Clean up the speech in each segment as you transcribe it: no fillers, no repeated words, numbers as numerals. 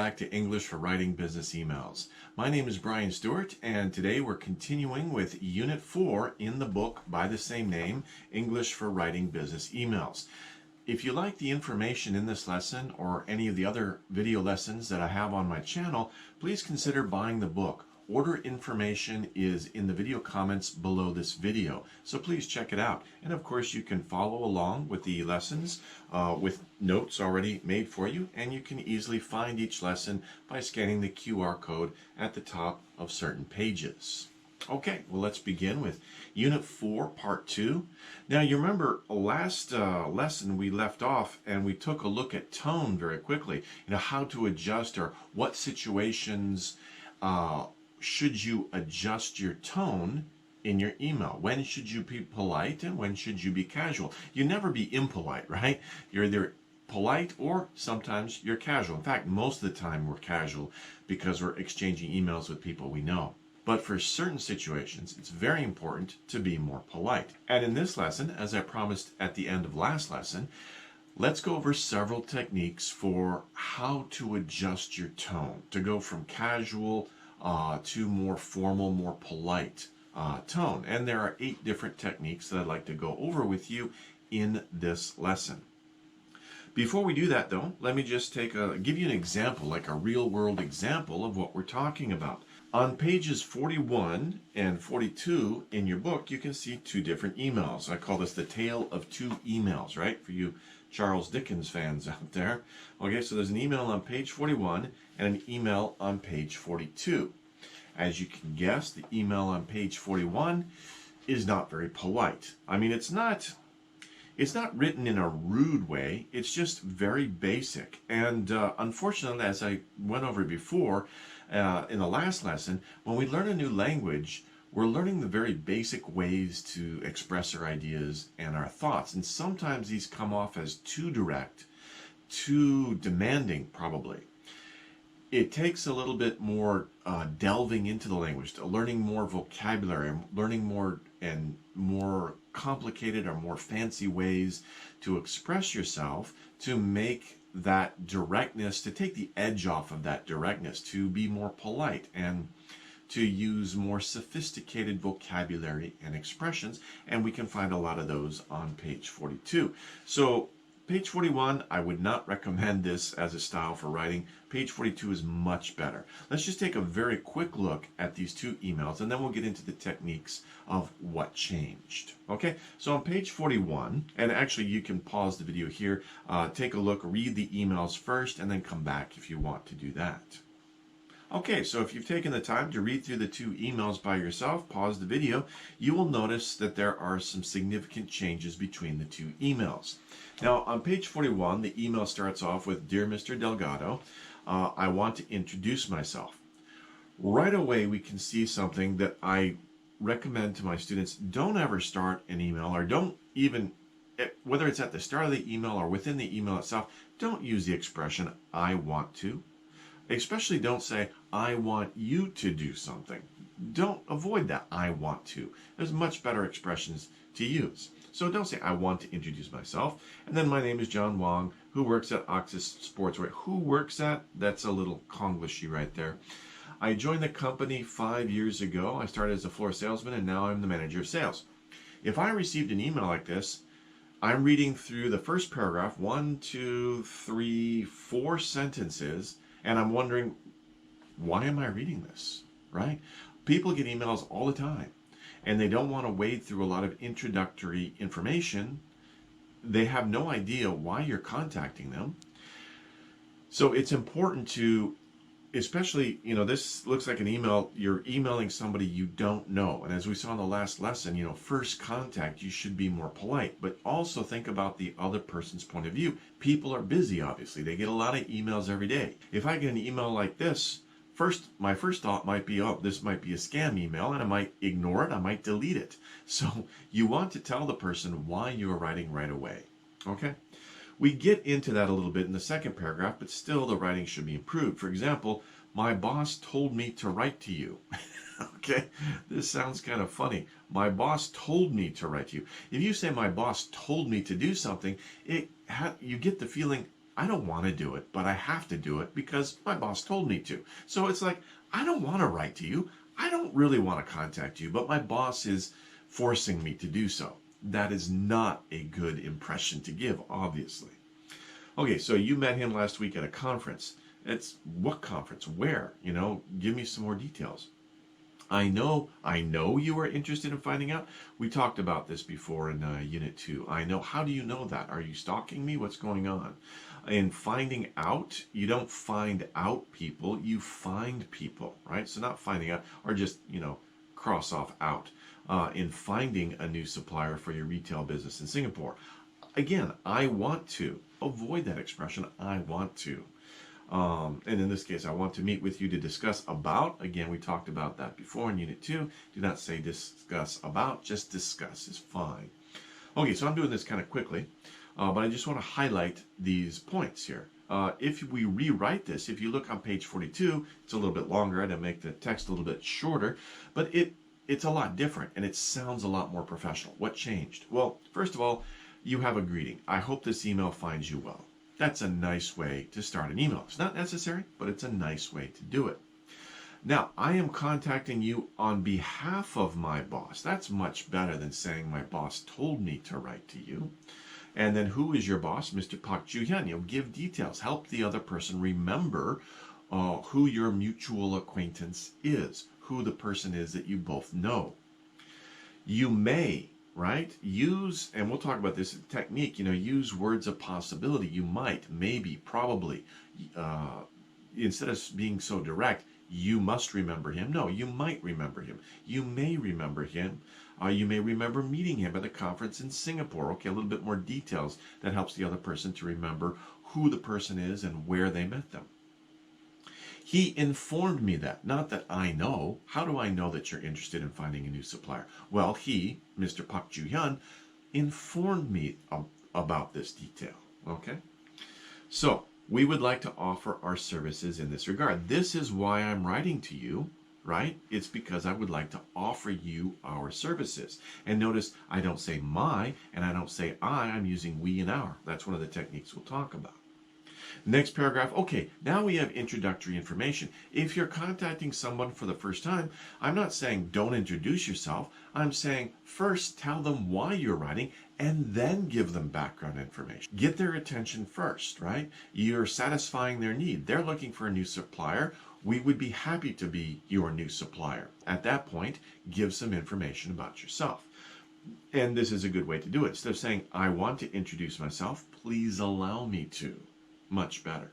back to English for Writing Business Emails. My name is Brian Stewart, and today we're continuing with Unit 4 in the book by the same name, English for Writing Business Emails. If you like the information in this lesson or any of the other video lessons that I have on my channel, please consider buying the book. Order information is in the video comments below this video, so please check it out. And of course, you can follow along with the lessons with notes already made for you, and you can easily find each lesson by scanning the QR code at the top of certain pages. Okay, well, let's begin with Unit 4, Part 2. Now, you remember last lesson we left off and we took a look at tone very quickly. How to adjust or what situations should you adjust your tone in your email? When should you be polite and when should you be casual? You never be impolite, right? You're either polite or sometimes you're casual. In fact, most of the time we're casual because we're exchanging emails with people we know. But for certain situations, it's very important to be more polite. And in this lesson, as I promised at the end of last lesson, let's go over several techniques for how to adjust your tone, to go from casual to more formal, more polite tone. And there are 8 different techniques that I'd like to go over with you in this lesson. Before we do that, though, let me just give you an example, like a real-world example of what we're talking about. On pages 41 and 42 in your book, you can see 2 different emails. I call this the tale of 2 emails, right? For you Charles Dickens fans out there. Okay, so there's an email on page 41 and an email on page 42. As you can guess, the email on page 41 is not very polite. I mean, it's not written in a rude way. It's just very basic. And unfortunately, as I went over before in the last lesson, when we learn a new language, we're learning the very basic ways to express our ideas and our thoughts. And sometimes these come off as too direct, too demanding, probably. It takes a little bit more delving into the language, learning more vocabulary, learning more and more complicated or more fancy ways to express yourself, to make that directness, to take the edge off of that directness, to be more polite and to use more sophisticated vocabulary and expressions. And we can find a lot of those on page 42. So page 41, I would not recommend this as a style for writing. Page 42 is much better. Let's just take a very quick look at these 2 emails, and then we'll get into the techniques of what changed. Okay, so on page 41, and actually you can pause the video here, take a look, read the emails first, and then come back if you want to do that. Okay, so if you've taken the time to read through the 2 emails by yourself, pause the video, you will notice that there are some significant changes between the 2 emails. Now, on page 41, the email starts off with, "Dear Mr. Delgado, I want to introduce myself." Right away, we can see something that I recommend to my students. Don't ever start an email, or don't even, whether it's at the start of the email or within the email itself, don't use the expression, "I want to." Especially don't say, "I want you to do something." Don't avoid that, "I want to." There's much better expressions to use. So don't say, "I want to introduce myself." And then, "My name is John Wong, who works at Oxus Sportswear." Who works at? That's a little Konglishy right there. "I joined the company 5 years ago. I started as a floor salesman, and now I'm the manager of sales." If I received an email like this, I'm reading through the first paragraph, 1, 2, 3, 4 sentences, and I'm wondering, why am I reading this, right? People get emails all the time, and they don't want to wade through a lot of introductory information. They have no idea why you're contacting them. So it's important to, especially, this looks like an email, you're emailing somebody you don't know. And as we saw in the last lesson, first contact, you should be more polite, but also think about the other person's point of view. People are busy, obviously. They get a lot of emails every day. If I get an email like this, my first thought might be, oh, this might be a scam email, and I might ignore it, I might delete it. So you want to tell the person why you are writing right away, okay? We get into that a little bit in the second paragraph, but still the writing should be improved. For example, "My boss told me to write to you." Okay, this sounds kind of funny. My boss told me to write to you. If you say, "My boss told me to do something," you get the feeling I don't want to do it, but I have to do it because my boss told me to. So it's like, I don't want to write to you. I don't really want to contact you, but my boss is forcing me to do so. That is not a good impression to give, obviously. Okay, so you met him last week at a conference. It's what conference? Where? Give me some more details. I know you are interested in finding out. We talked about this before in Unit 2. I know. How do you know that? Are you stalking me? What's going on? In finding out, you don't find out people, you find people, right? So not finding out, or just, cross off out. In finding a new supplier for your retail business in Singapore. Again, I want to. Avoid that expression, I want to. And in this case, I want to meet with you to discuss about. Again, we talked about that before in Unit 2. Do not say discuss about, just discuss is fine. Okay, so I'm doing this kind of quickly, but I just want to highlight these points here. If we rewrite this, if you look on page 42, it's a little bit longer. I had to make the text a little bit shorter, but it's a lot different, and it sounds a lot more professional. What changed? Well, first of all, you have a greeting. I hope this email finds you well. That's a nice way to start an email. It's not necessary, but it's a nice way to do it. Now, I am contacting you on behalf of my boss. That's much better than saying my boss told me to write to you. And then who is your boss? Mr. Park Joo-hyun. Give details. Help the other person remember who your mutual acquaintance is, who the person is that you both know. You may, right, use, and we'll talk about this technique, use words of possibility. You might, maybe, probably. Instead of being so direct, you must remember him. No, you might remember him. You may remember him. You may remember meeting him at a conference in Singapore. Okay, a little bit more details that helps the other person to remember who the person is and where they met them. He informed me that, not that I know. How do I know that you're interested in finding a new supplier? Well, he, Mr. Park Joo-hyun, informed me about this detail. Okay? So, we would like to offer our services in this regard. This is why I'm writing to you, right? It's because I would like to offer you our services. And notice I don't say my, and I don't say I. I'm using we and our. That's one of the techniques we'll talk about. Next paragraph. Okay, now we have introductory information. If you're contacting someone for the first time, I'm not saying don't introduce yourself. I'm saying first tell them why you're writing and then give them background information. Get their attention first, right? You're satisfying their need. They're looking for a new supplier. We would be happy to be your new supplier. At that point, give some information about yourself. And this is a good way to do it. Instead of saying, I want to introduce myself, please allow me to. Much better.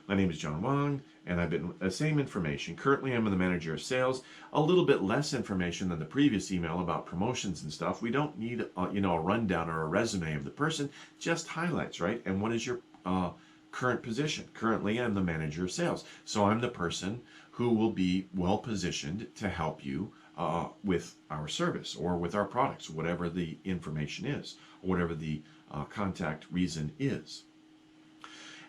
My name is John Wong, and I've been the same information. Currently, I'm the manager of sales. A little bit less information than the previous email about promotions and stuff. We don't need a rundown or a resume of the person, just highlights, right? And what is your current position? Currently, I'm the manager of sales. So I'm the person who will be well positioned to help you with our service or with our products, whatever the information is, or whatever the contact reason is.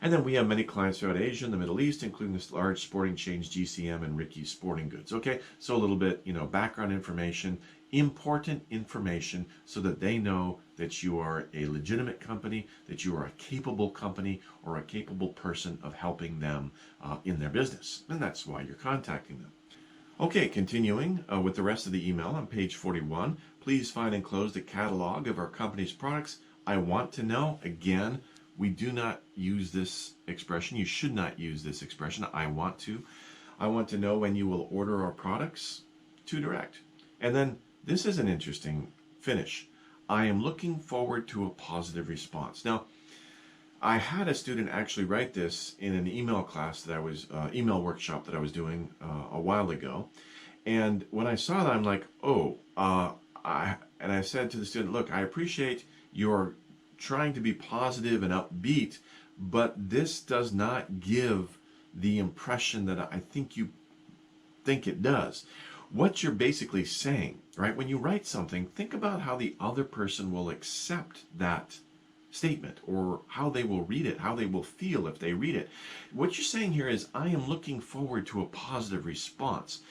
And then we have many clients throughout Asia and the Middle East, including this large sporting chains, GCM and Ricky's Sporting Goods. Okay, so a little bit, background information, important information so that they know that you are a legitimate company, that you are a capable company or a capable person of helping them in their business. And that's why you're contacting them. Okay, continuing with the rest of the email on page 41, please find enclosed a catalog of our company's products. I want to know, again, we do not use this expression. You should not use this expression. I want to. I want to know when you will order our products. Too direct. And then this is an interesting finish. I am looking forward to a positive response. Now, I had a student actually write this in an email class that I was, email workshop that I was doing a while ago. And when I saw that, I'm like, and I said to the student, look, I appreciate your trying to be positive and upbeat, but this does not give the impression that I think you think it does. What you're basically saying, right? When you write something, think about how the other person will accept that statement or how they will read it, how they will feel if they read it. What you're saying here is, I am looking forward to a positive response.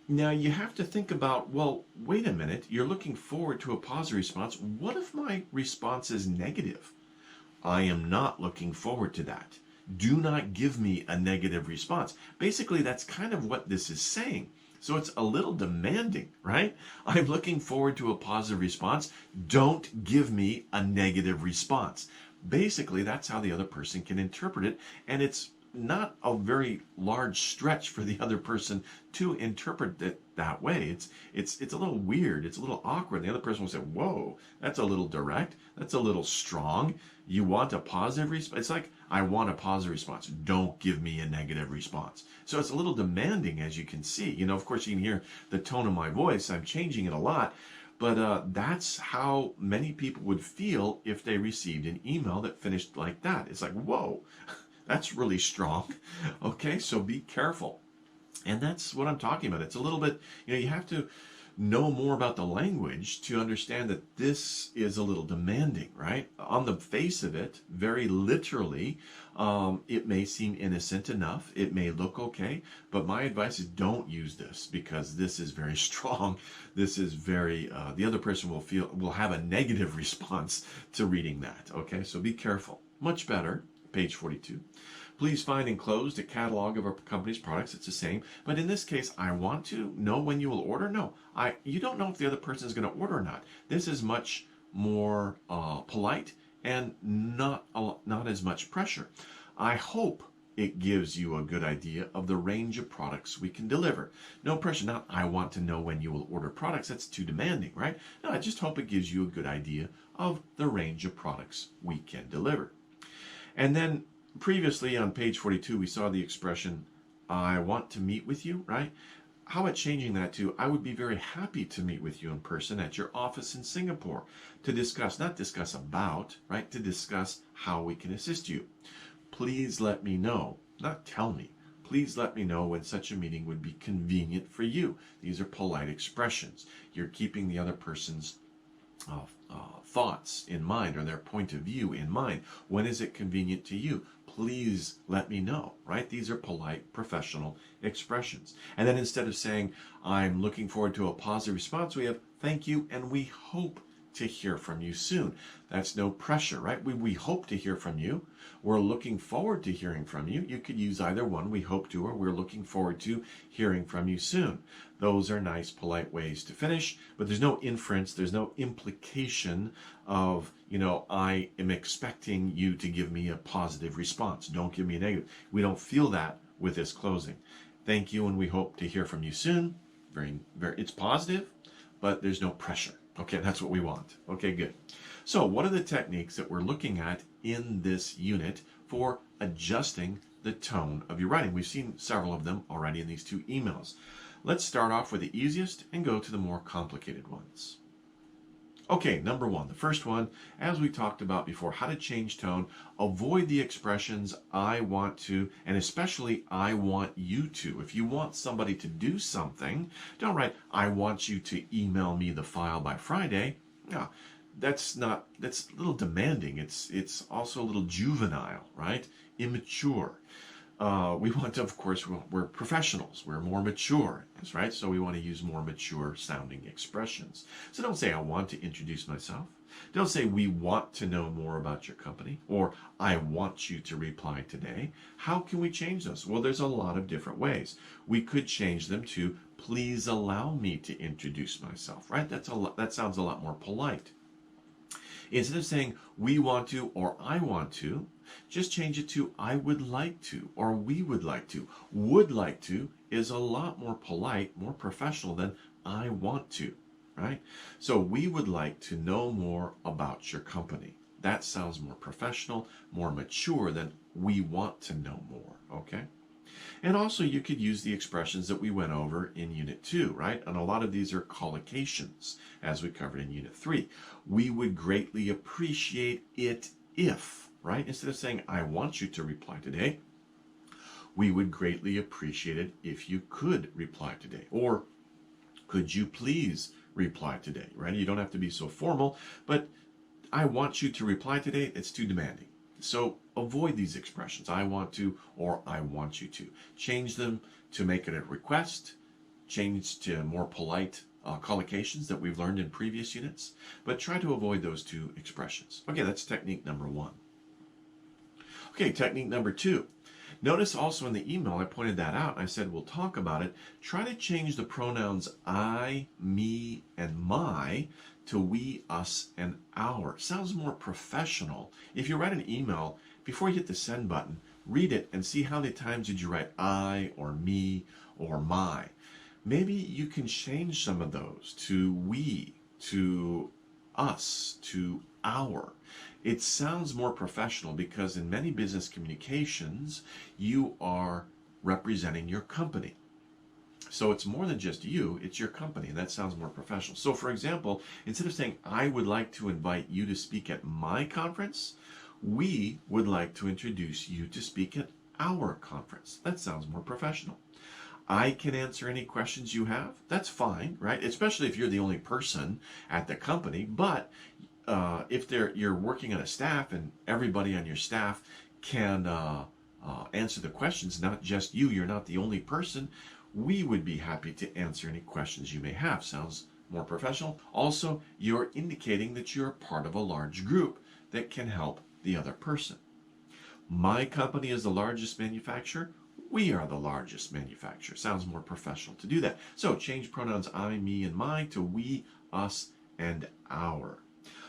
Now, you have to think about, well, wait a minute, you're looking forward to a positive response. What if my response is negative? I am not looking forward to that. Do not give me a negative response. Basically, that's kind of what this is saying. So it's a little demanding, right? I'm looking forward to a positive response. Don't give me a negative response. Basically, that's how the other person can interpret it, and it's not a very large stretch for the other person to interpret it that way. It's a little weird. It's a little awkward. The other person will say, "Whoa, that's a little direct. That's a little strong. You want a positive response?" It's like, I want a positive response. Don't give me a negative response. So it's a little demanding, as you can see. You know, of course, you can hear the tone of my voice. I'm changing it a lot. But that's how many people would feel if they received an email that finished like that. It's like, whoa, that's really strong. Okay, so be careful. And that's what I'm talking about. It's a little bit, you have to know more about the language to understand that this is a little demanding, right? On the face of it, very literally, it may seem innocent enough. It may look okay, but my advice is don't use this because this is very strong. This is very, the other person will have a negative response to reading that. Okay, so be careful. Much better, page 42. Please find enclosed a catalog of our company's products. It's the same. But in this case, I want to know when you will order. No, you don't know if the other person is going to order or not. This is much more polite and not as much pressure. I hope it gives you a good idea of the range of products we can deliver. No pressure. Not, I want to know when you will order products. That's too demanding, right? No, I just hope it gives you a good idea of the range of products we can deliver. And then previously on page 42, we saw the expression, I want to meet with you, right? How about changing that to, I would be very happy to meet with you in person at your office in Singapore to discuss, not discuss about, right? To discuss how we can assist you. Please let me know, not tell me. Please let me know when such a meeting would be convenient for you. These are polite expressions. You're keeping the other person's thoughts in mind or their point of view in mind. When is it convenient to you? Please let me know, right? These are polite, professional expressions. And then instead of saying, I'm looking forward to a positive response, we have, thank you, and we hope to hear from you soon. That's no pressure, right? We hope to hear from you. We're looking forward to hearing from you. You could use either one, we hope to, or we're looking forward to hearing from you soon. Those are nice, polite ways to finish, but there's no inference, there's no implication of, I am expecting you to give me a positive response. Don't give me a negative. We don't feel that with this closing. Thank you, and we hope to hear from you soon. Very, very, it's positive, but there's no pressure. Okay, that's what we want. Okay, good. So what are the techniques that we're looking at in this unit for adjusting the tone of your writing? We've seen several of them already in these two emails. Let's start off with the easiest and go to the more complicated ones. Okay, number one, the first one, as we talked about before, how to change tone, avoid the expressions I want to, and especially I want you to. If you want somebody to do something, don't write, I want you to email me the file by Friday. No, that's a little demanding. It's also a little juvenile, right? Immature. We want to, of course, we're professionals. We're more mature, right? So we want to use more mature sounding expressions. So don't say, I want to introduce myself. Don't say, we want to know more about your company, or I want you to reply today. How can we change those? Well, there's a lot of different ways. We could change them to, please allow me to introduce myself, right? That sounds a lot more polite. Instead of saying, we want to, or I want to, just change it to, I would like to, or we would like to. Would like to is a lot more polite, more professional than I want to, right? So we would like to know more about your company. That sounds more professional, more mature than we want to know more, okay? And also you could use the expressions that we went over in Unit 2, right? And a lot of these are collocations, as we covered in Unit 3. We would greatly appreciate it if, right? Instead of saying, I want you to reply today, we would greatly appreciate it if you could reply today. Or, could you please reply today, right? You don't have to be so formal, but I want you to reply today, it's too demanding. So avoid these expressions, I want to, or I want you to. Change them to make it a request, change to more polite collocations that we've learned in previous units, but try to avoid those two expressions. Okay, that's technique number one. Okay, technique number 2. Notice also in the email, I pointed that out. I said we'll talk about it. Try to change the pronouns I, me, and my to we, us, and our. Sounds more professional. If you write an email, before you hit the send button, read it and see how many times did you write I or me or my. Maybe you can change some of those to we, to us, to our. It sounds more professional because in many business communications, you are representing your company. So it's more than just you, it's your company, and that sounds more professional. So for example, instead of saying, I would like to invite you to speak at my conference, we would like to introduce you to speak at our conference. That sounds more professional. I can answer any questions you have. That's fine, right? Especially if you're the only person at the company. But if you're working on a staff and everybody on your staff can answer the questions, not just you, you're not the only person, we would be happy to answer any questions you may have. Sounds more professional. Also, you're indicating that you're part of a large group that can help the other person. My company is the largest manufacturer. We are the largest manufacturer. Sounds more professional to do that. So change pronouns I, me, and my to we, us, and our.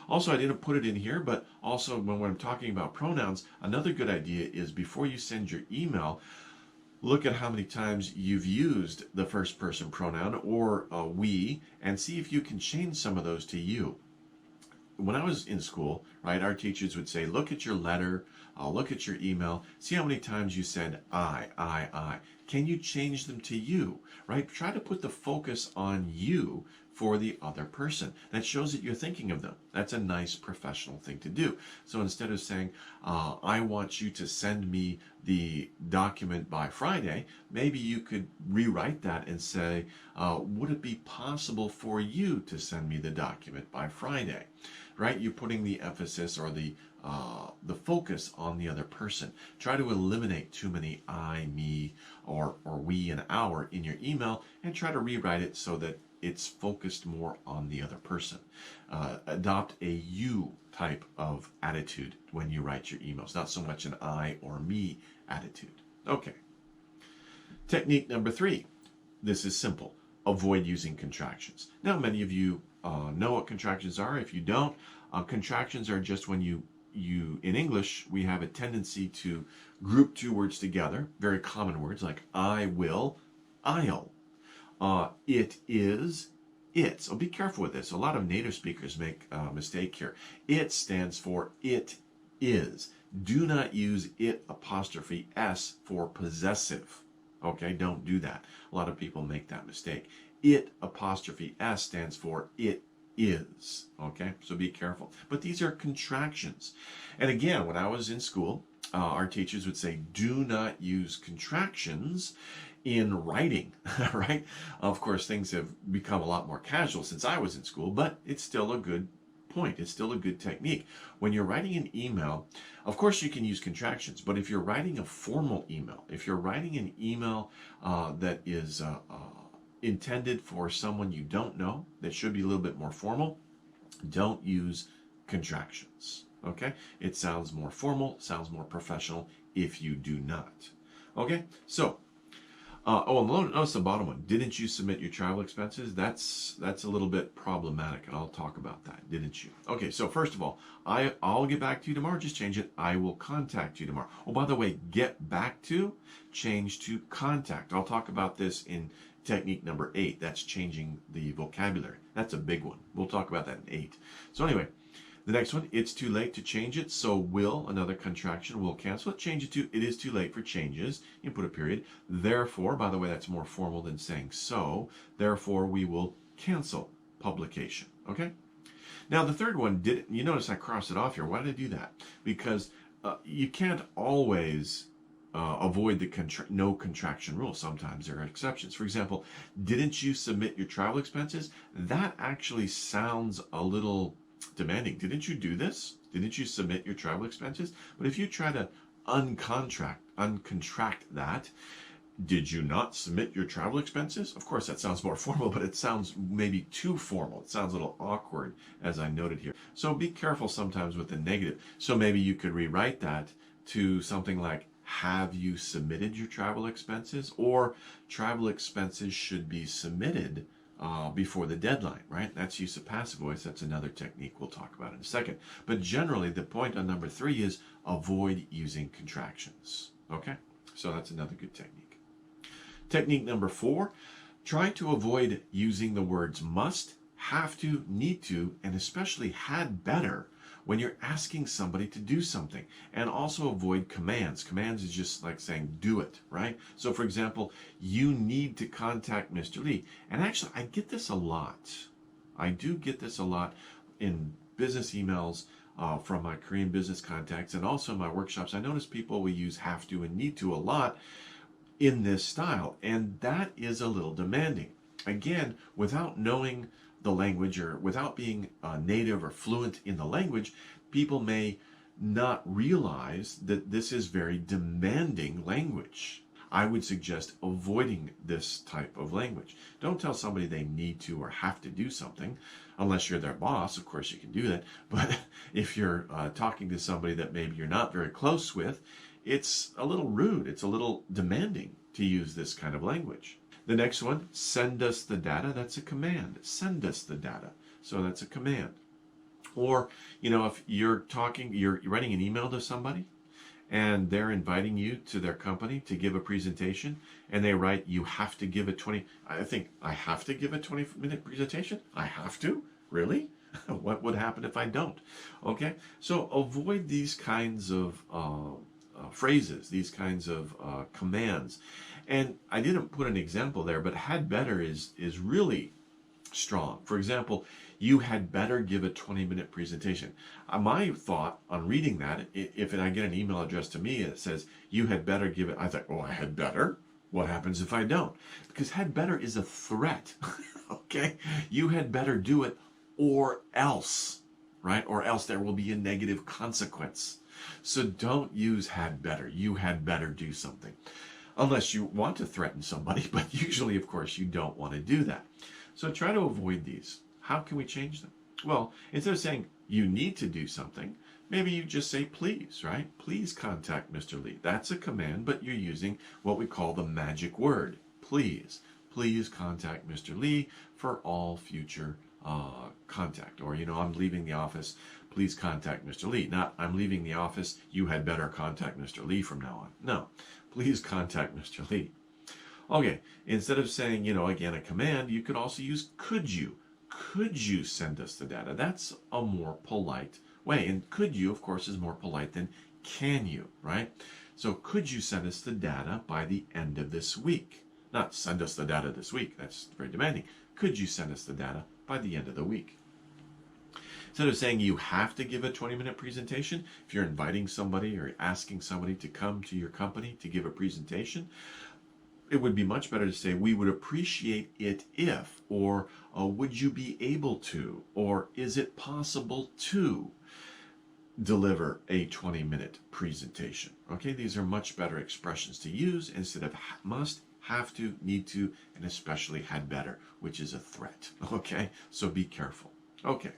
Also, I didn't put it in here, but also when I'm talking about pronouns, another good idea is before you send your email, look at how many times you've used the first person pronoun or we, and see if you can change some of those to you. When I was in school, right, our teachers would say, look at your letter, look at your email, see how many times you said I. Can you change them to you, right? Try to put the focus on you for the other person. That shows that you're thinking of them. That's a nice professional thing to do. So instead of saying, I want you to send me the document by Friday, maybe you could rewrite that and say, would it be possible for you to send me the document by Friday? Right? You're putting the emphasis or the focus on the other person. Try to eliminate too many I, me, or we and our in your email, and try to rewrite it so that it's focused more on the other person. Adopt a you type of attitude when you write your emails, not so much an I or me attitude. Okay. Technique number 3. This is simple. Avoid using contractions. Now, many of you know what contractions are. If you don't, contractions are just when you in English, we have a tendency to group two words together, very common words like I will, I'll. It is, it's. So be careful with this. A lot of native speakers make a mistake here. It stands for it is. Do not use it apostrophe S for possessive. Okay, don't do that. A lot of people make that mistake. It apostrophe S stands for it is. Okay, so be careful. But these are contractions. And again, when I was in school, our teachers would say, do not use contractions in writing, right? Of course, things have become a lot more casual since I was in school, but it's still a good point. It's still a good technique. When you're writing an email, of course you can use contractions, but if you're writing a formal email, if you're writing an email that is intended for someone you don't know, that should be a little bit more formal, don't use contractions, okay? It sounds more formal, sounds more professional if you do not. Okay, so, notice the bottom one. Didn't you submit your travel expenses? That's a little bit problematic, and I'll talk about that. Didn't you? Okay, so first of all, I'll get back to you tomorrow. Just change it. I will contact you tomorrow. Oh, by the way, get back to, change to contact. I'll talk about this in technique number 8. That's changing the vocabulary. That's a big one. We'll talk about that in 8. So anyway, the next one, it's too late to change it. So will, another contraction, will cancel it. Change it to, it is too late for changes. You put a period. Therefore, by the way, that's more formal than saying so. Therefore, we will cancel publication. Okay? Now, the third one, you notice I crossed it off here. Why did I do that? Because you can't always avoid the no contraction rule. Sometimes there are exceptions. For example, didn't you submit your travel expenses? That actually sounds a little demanding. Didn't you do this? Didn't you submit your travel expenses? But if you try to uncontract that, did you not submit your travel expenses? Of course, that sounds more formal, but it sounds maybe too formal. It sounds a little awkward, as I noted here. So be careful sometimes with the negative. So maybe you could rewrite that to something like, have you submitted your travel expenses? Or travel expenses should be submitted before the deadline, right? That's use of passive voice. That's another technique we'll talk about in a second. But generally, the point on number 3 is avoid using contractions, okay? So that's another good technique. Technique number 4, try to avoid using the words must, have to, need to, and especially had better when you're asking somebody to do something. And also avoid commands. Commands is just like saying do it, right? So for example, you need to contact Mr. Lee. And actually, I get this a lot. I do get this a lot in business emails from my Korean business contacts, and also in my workshops. I notice people will use have to and need to a lot in this style, and that is a little demanding. Again, without knowing the language or without being native or fluent in the language, people may not realize that this is very demanding language. I would suggest avoiding this type of language. Don't tell somebody they need to or have to do something, unless you're their boss. Of course, you can do that. But if you're talking to somebody that maybe you're not very close with, it's a little rude. It's a little demanding to use this kind of language. The next one, send us the data. That's a command. Send us the data. So that's a command. Or, if you're writing an email to somebody and they're inviting you to their company to give a presentation, and they write, you have to give I have to give a 20-minute presentation? I have to? Really? What would happen if I don't? Okay, so avoid these kinds of phrases, these kinds of commands. And I didn't put an example there, but had better is really strong. For example, you had better give a 20-minute presentation. My thought on reading that, if I get an email addressed to me that says, you had better give it, I thought, I had better? What happens if I don't? Because had better is a threat, okay? You had better do it or else, right? Or else there will be a negative consequence. So don't use had better. You had better do something. Unless you want to threaten somebody, but usually, of course, you don't want to do that. So try to avoid these. How can we change them? Well, instead of saying you need to do something, maybe you just say please, right? Please contact Mr. Lee. That's a command, but you're using what we call the magic word, please. Please contact Mr. Lee for all future contact. Or, I'm leaving the office. Please contact Mr. Lee. Not, I'm leaving the office. You had better contact Mr. Lee from now on. No. Please contact Mr. Lee. Okay, instead of saying, again, a command, you could also use could you. Could you send us the data? That's a more polite way. And could you, of course, is more polite than can you, right? So could you send us the data by the end of this week? Not send us the data this week. That's very demanding. Could you send us the data by the end of the week? Instead of saying you have to give a 20-minute presentation, if you're inviting somebody or asking somebody to come to your company to give a presentation, it would be much better to say, we would appreciate it if, or would you be able to, or is it possible to deliver a 20-minute presentation? Okay, these are much better expressions to use instead of must, have to, need to, and especially had better, which is a threat. Okay, so be careful. Okay.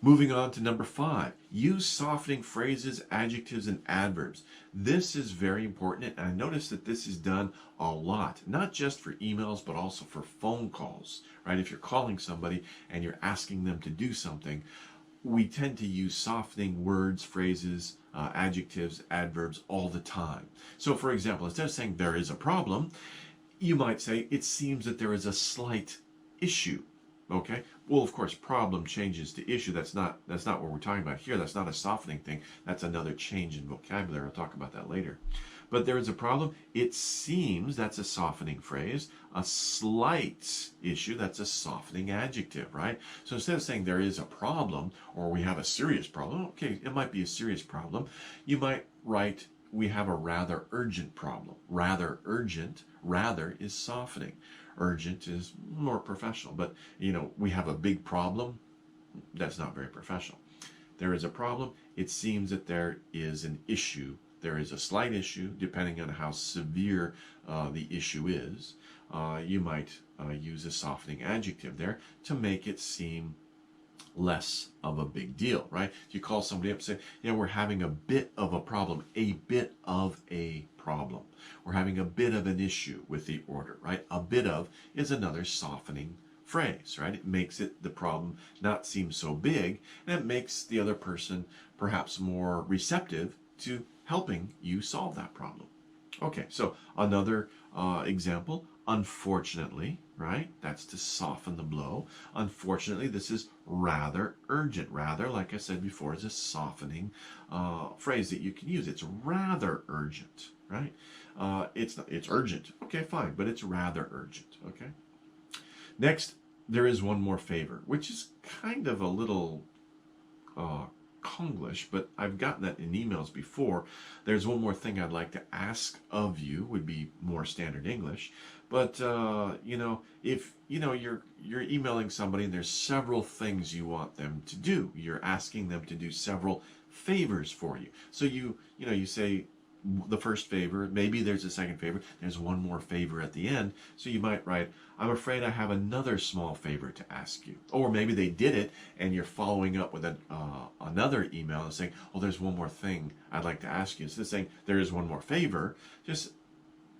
Moving on to number 5, use softening phrases, adjectives, and adverbs. This is very important, and I notice that this is done a lot, not just for emails, but also for phone calls, right? If you're calling somebody and you're asking them to do something, we tend to use softening words, phrases, adjectives, adverbs all the time. So for example, instead of saying there is a problem, you might say it seems that there is a slight issue. Okay, well, of course, problem changes to issue. That's not what we're talking about here. That's not a softening thing. That's another change in vocabulary. I'll talk about that later. But there is a problem. It seems, that's a softening phrase. A slight issue, that's a softening adjective, right? So instead of saying there is a problem or we have a serious problem, okay, it might be a serious problem. You might write, we have a rather urgent problem. Rather urgent, rather is softening. Urgent is more professional, but we have a big problem. That's not very professional. There is a problem. It seems that there is an issue. There is a slight issue, depending on how severe the issue is. You might use a softening adjective there to make it seem less of a big deal, right? If you call somebody up and say, yeah, we're having a bit of a problem, We're having a bit of an issue with the order, right? A bit of is another softening phrase, right? It makes the problem not seem so big, and it makes the other person perhaps more receptive to helping you solve that problem. Okay, so another example, unfortunately, right? That's to soften the blow. Unfortunately, this is rather urgent. Rather, like I said before, is a softening phrase that you can use. It's rather urgent, right? It's urgent. Okay, fine, but it's rather urgent, okay? Next, there is one more favor, which is kind of a little Konglish, but I've gotten that in emails before. There's one more thing I'd like to ask of you, would be more standard English. But if you're emailing somebody and there's several things you want them to do, you're asking them to do several favors for you. So you say the first favor, maybe there's a second favor, there's one more favor at the end. So you might write, I'm afraid I have another small favor to ask you. Or maybe they did it and you're following up with another email and saying, oh, there's one more thing I'd like to ask you. Instead of saying there is one more favor, just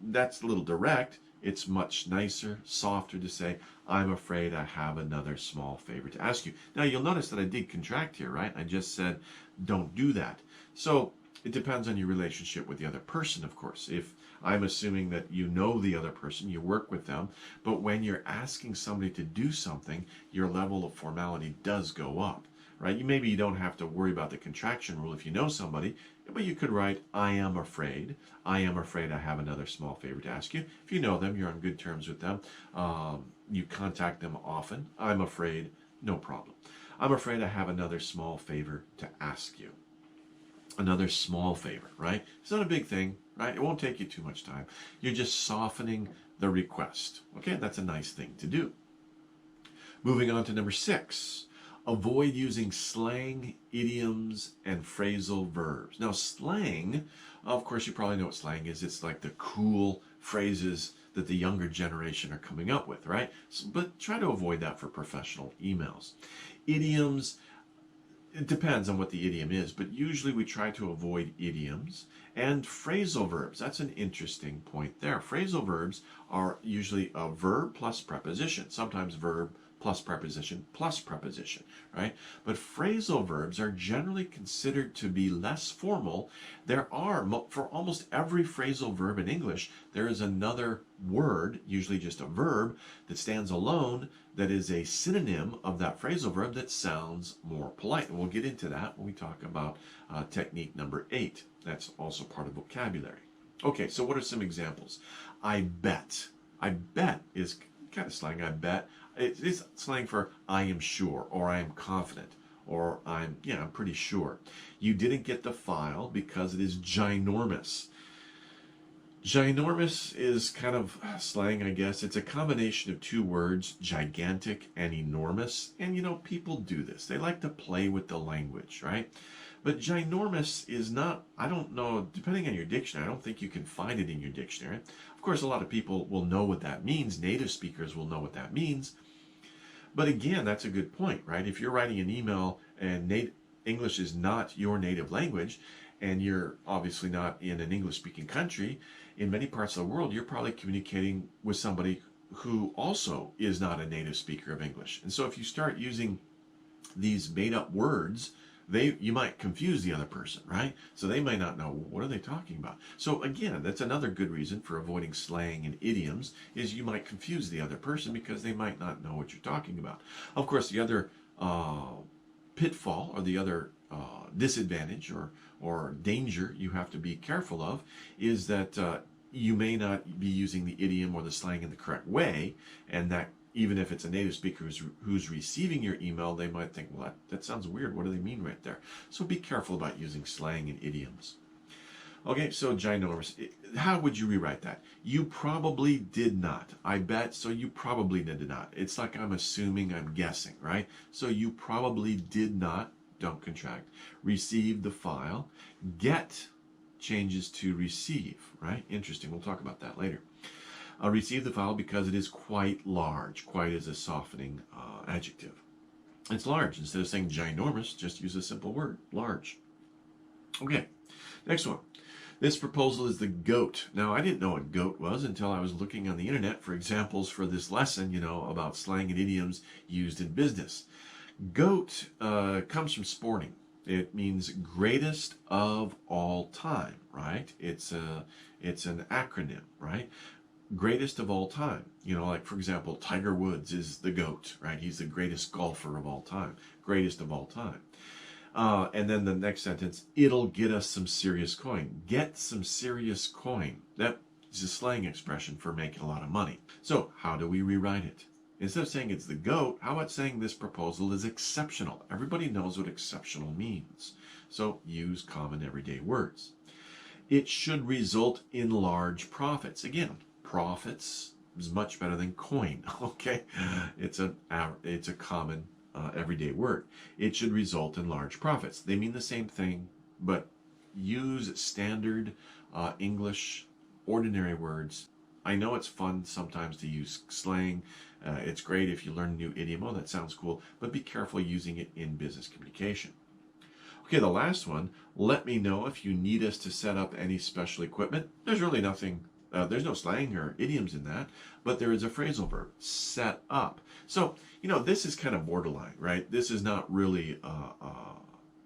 that's a little direct. It's much nicer, softer to say, I'm afraid I have another small favor to ask you. Now you'll notice that I did contract here, right? I just said, don't do that. So it depends on your relationship with the other person, of course. If I'm assuming that you know the other person, you work with them, but when you're asking somebody to do something, your level of formality does go up, right? Maybe you don't have to worry about the contraction rule if you know somebody, but you could write, I am afraid I have another small favor to ask you. If you know them, you're on good terms with them, you contact them often, I'm afraid, no problem. I'm afraid I have another small favor to ask you. Another small favor, right? It's not a big thing, right? It won't take you too much time. You're just softening the request. Okay, that's a nice thing to do. Moving on to number 6. Avoid using slang, idioms, and phrasal verbs. Now, slang, of course, you probably know what slang is. It's like the cool phrases that the younger generation are coming up with, right? But try to avoid that for professional emails. Idioms, it depends on what the idiom is, but usually we try to avoid idioms. And phrasal verbs, that's an interesting point there. Phrasal verbs are usually a verb plus preposition, sometimes verb plus preposition, right? But phrasal verbs are generally considered to be less formal. There are, for almost every phrasal verb in English, there is another word, usually just a verb, that stands alone, that is a synonym of that phrasal verb that sounds more polite. And we'll get into that when we talk about technique number 8. That's also part of vocabulary. Okay, so what are some examples? I bet. I bet is kind of slang, I bet. It's slang for I am sure, or I am confident, or I'm pretty sure. You didn't get the file because it is ginormous. Ginormous is kind of slang, I guess. It's a combination of two words, gigantic and enormous. And people do this. They like to play with the language, right? But ginormous is not, I don't know, depending on your dictionary, I don't think you can find it in your dictionary. Of course, a lot of people will know what that means. Native speakers will know what that means. But again, that's a good point, right? If you're writing an email and English is not your native language, and you're obviously not in an English-speaking country, in many parts of the world, you're probably communicating with somebody who also is not a native speaker of English. And so if you start using these made-up words, you might confuse the other person, right? So they may not know, what are they talking about? So again, that's another good reason for avoiding slang and idioms, is you might confuse the other person because they might not know what you're talking about. Of course, the other pitfall, or the other disadvantage or danger you have to be careful of, is that you may not be using the idiom or the slang in the correct way, and that even if it's a native speaker who's receiving your email, they might think, well, that sounds weird. What do they mean right there? So be careful about using slang and idioms. Okay, so ginormous. How would you rewrite that? You probably did not. I bet, so you probably did not. It's like I'm assuming, I'm guessing, right? So you probably did not, don't contract, receive the file. Get changes to receive, right? Interesting. We'll talk about that later. Receive the file because it is quite large. Quite is a softening adjective. It's large. Instead of saying ginormous, just use a simple word, large. Okay, next one. This proposal is the GOAT. Now, I didn't know what GOAT was until I was looking on the internet for examples for this lesson, about slang and idioms used in business. GOAT comes from sporting. It means greatest of all time, right? It's an acronym, right? Greatest of all time. Like, for example, Tiger Woods is the GOAT, right? He's the greatest golfer of all time. Greatest of all time. And then the next sentence, it'll get us some serious coin. Get some serious coin. That is a slang expression for making a lot of money. So how do we rewrite it? Instead of saying it's the GOAT, how about saying this proposal is exceptional? Everybody knows what exceptional means. So use common everyday words. It should result in large profits. Again, profits is much better than coin. Okay, it's a common everyday word. It should result in large profits. They mean the same thing, but use standard English, ordinary words. I know it's fun sometimes to use slang. It's great if you learn a new idiom. Oh, that sounds cool. But be careful using it in business communication. Okay, the last one. Let me know if you need us to set up any special equipment. There's really nothing. There's no slang or idioms in that, but there is a phrasal verb, set up. So, this is kind of borderline, right? This is not really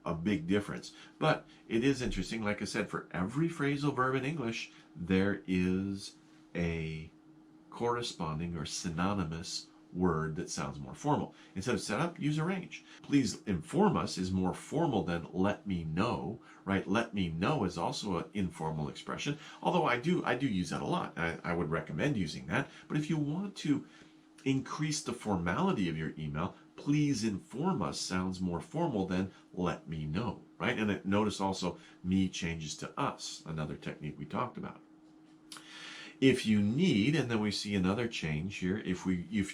a big difference, but it is interesting. Like I said, for every phrasal verb in English, there is a corresponding or synonymous word that sounds more formal. Instead of set up, use arrange. Please inform us is more formal than let me know, right? Let me know is also an informal expression, although I do use that a lot. I would recommend using that. But if you want to increase the formality of your email, please inform us sounds more formal than let me know, right? And notice also me changes to us, another technique we talked about. If you need, and then we see another change here, if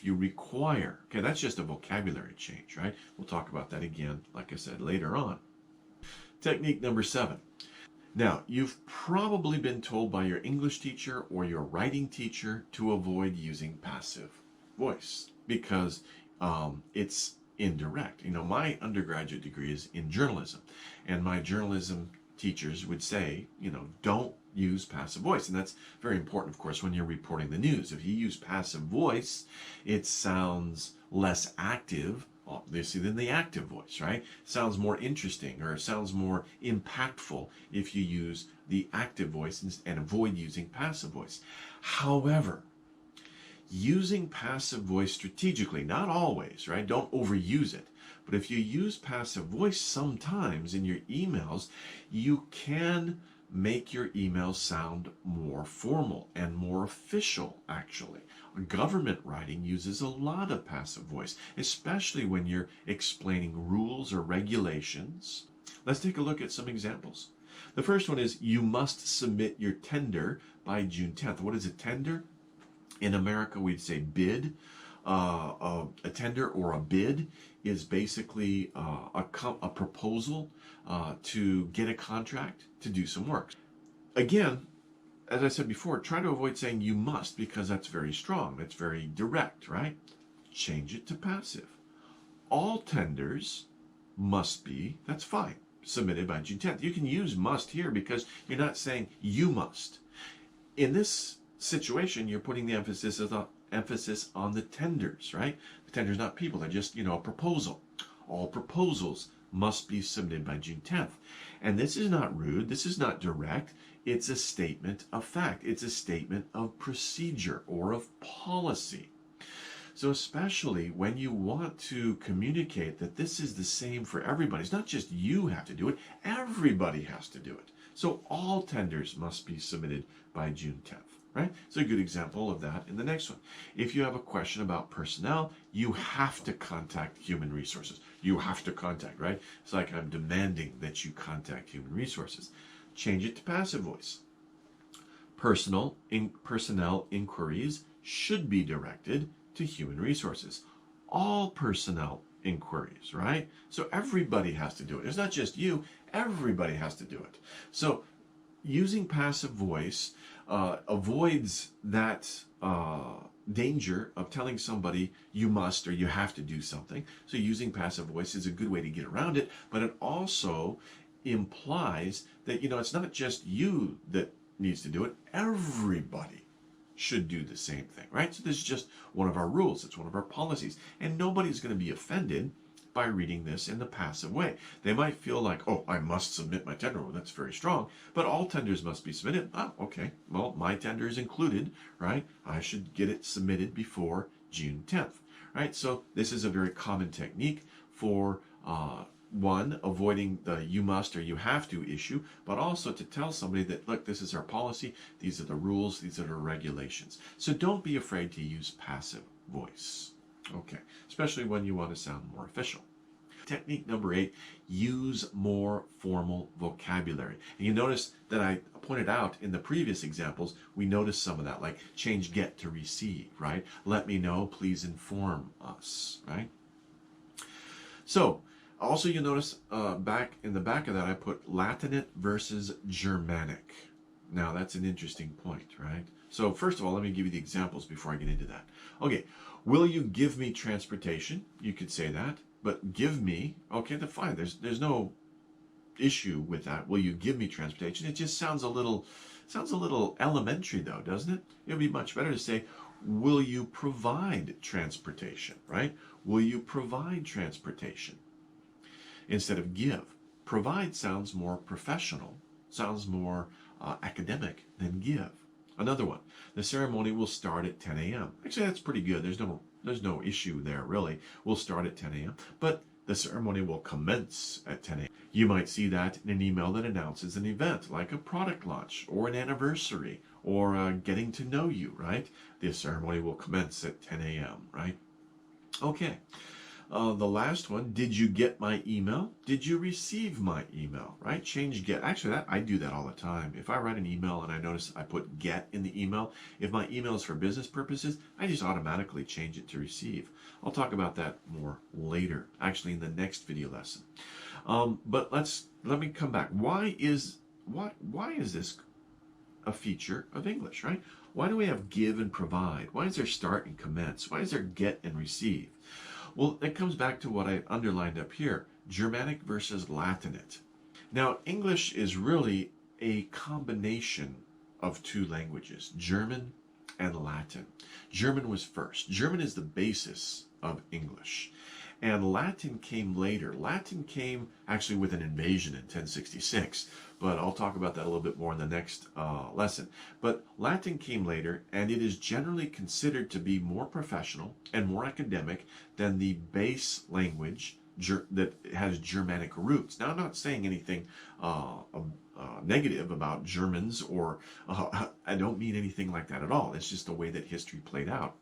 you require. Okay, that's just a vocabulary change, right? We'll talk about that again, like I said, later on. Technique number 7. Now, you've probably been told by your English teacher or your writing teacher to avoid using passive voice because it's indirect. My undergraduate degree is in journalism, and my journalism teachers would say, don't use passive voice. And that's very important, of course, when you're reporting the news. If you use passive voice, it sounds less active, obviously, than the active voice, right? Sounds more interesting or sounds more impactful if you use the active voice and avoid using passive voice. However, using passive voice strategically, not always, right? Don't overuse it. But if you use passive voice sometimes in your emails, you can make your emails sound more formal and more official, actually. Government writing uses a lot of passive voice, especially when you're explaining rules or regulations. Let's take a look at some examples. The first one is, you must submit your tender by June 10th. What is a tender? In America, we'd say bid. A tender or a bid is basically a proposal to get a contract to do some work. Again, as I said before, try to avoid saying you must because that's very strong. That's very direct, right? Change it to passive. All tenders must be, that's fine, submitted by June 10th. You can use must here because you're not saying you must. In this situation, you're putting the emphasis on the tenders, right? The tenders, not people. They're just, a proposal. All proposals must be submitted by June 10th. And this is not rude. This is not direct. It's a statement of fact. It's a statement of procedure or of policy. So especially when you want to communicate that this is the same for everybody. It's not just you have to do it. Everybody has to do it. So all tenders must be submitted by June 10th. Right? It's a good example of that in the next one. If you have a question about personnel, you have to contact human resources. You have to contact, right? It's like I'm demanding that you contact human resources. Change it to passive voice. Personnel inquiries should be directed to human resources. All personnel inquiries, right? So everybody has to do it. It's not just you. Everybody has to do it. So using passive voice avoids that danger of telling somebody you must or you have to do something. So using passive voice is a good way to get around it, but it also implies that, it's not just you that needs to do it. Everybody should do the same thing, right? So this is just one of our rules. It's one of our policies. And nobody's going to be offended by reading this in the passive way. They might feel like, oh, I must submit my tender. Well, that's very strong, but all tenders must be submitted. Oh, okay. Well, my tender is included, right? I should get it submitted before June 10th, right? So this is a very common technique for one, avoiding the you must or you have to issue, but also to tell somebody that, look, this is our policy, these are the rules, these are the regulations. So don't be afraid to use passive voice, okay, especially when you want to sound more official. Technique number 8, use more formal vocabulary. And you notice that I pointed out in the previous examples, we noticed some of that, like change get to receive, right? Let me know, please inform us, right? So, also, you'll notice back in the back of that, I put Latinate versus Germanic. Now, that's an interesting point, right? So, first of all, let me give you the examples before I get into that. Okay, will you give me transportation? You could say that, but give me, okay, then fine. There's no issue with that. Will you give me transportation? It just sounds a little elementary, though, doesn't it? It would be much better to say, will you provide transportation, right? Will you provide transportation? Instead of give. Provide sounds more professional, sounds more academic than give. Another one, the ceremony will start at 10 a.m. Actually, that's pretty good. There's no issue there, really. We'll start at 10 a.m., but the ceremony will commence at 10 a.m. You might see that in an email that announces an event, like a product launch, or an anniversary, or getting to know you, right? The ceremony will commence at 10 a.m., right? Okay. The last one, did you get my email? Did you receive my email, right? Change get. Actually, I do that all the time. If I write an email and I notice I put get in the email, if my email is for business purposes, I just automatically change it to receive. I'll talk about that more later, actually in the next video lesson. But let me come back. Why is this a feature of English, right? Why do we have give and provide? Why is there start and commence? Why is there get and receive? Well, it comes back to what I underlined up here, Germanic versus Latinate. Now, English is really a combination of two languages, German and Latin. German was first. German is the basis of English. And Latin came later. Latin came actually with an invasion in 1066, but I'll talk about that a little bit more in the next lesson. But Latin came later, and it is generally considered to be more professional and more academic than the base language that has Germanic roots. Now, I'm not saying anything negative about Germans, or I don't mean anything like that at all. It's just the way that history played out.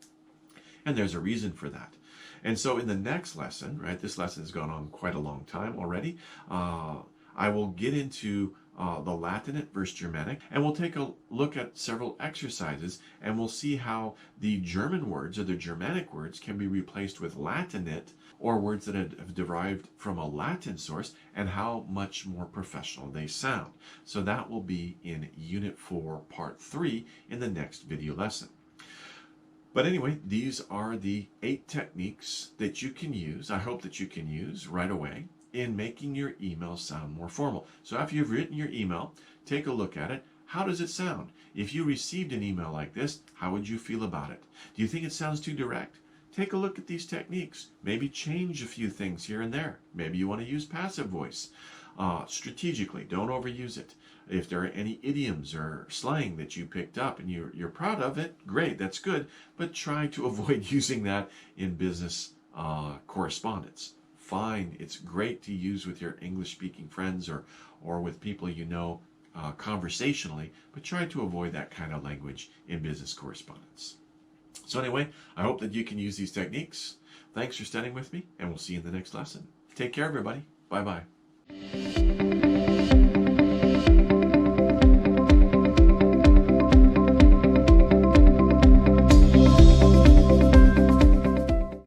And there's a reason for that. And so in the next lesson, right, this lesson has gone on quite a long time already, I will get into the Latinate versus Germanic, and we'll take a look at several exercises, and we'll see how the German words or the Germanic words can be replaced with Latinate, or words that have derived from a Latin source, and how much more professional they sound. So that will be in Unit 4, Part 3 in the next video lesson. But anyway, these are the 8 techniques that you can use, I hope that you can use right away, in making your email sound more formal. So after you've written your email, take a look at it. How does it sound? If you received an email like this, how would you feel about it? Do you think it sounds too direct? Take a look at these techniques. Maybe change a few things here and there. Maybe you want to use passive voice. Strategically, don't overuse it. If there are any idioms or slang that you picked up and you're proud of it, great, that's good, but try to avoid using that in business correspondence. Fine, it's great to use with your English-speaking friends or with people you know conversationally, but try to avoid that kind of language in business correspondence. So anyway, I hope that you can use these techniques. Thanks for studying with me, and we'll see you in the next lesson. Take care, everybody. Bye-bye.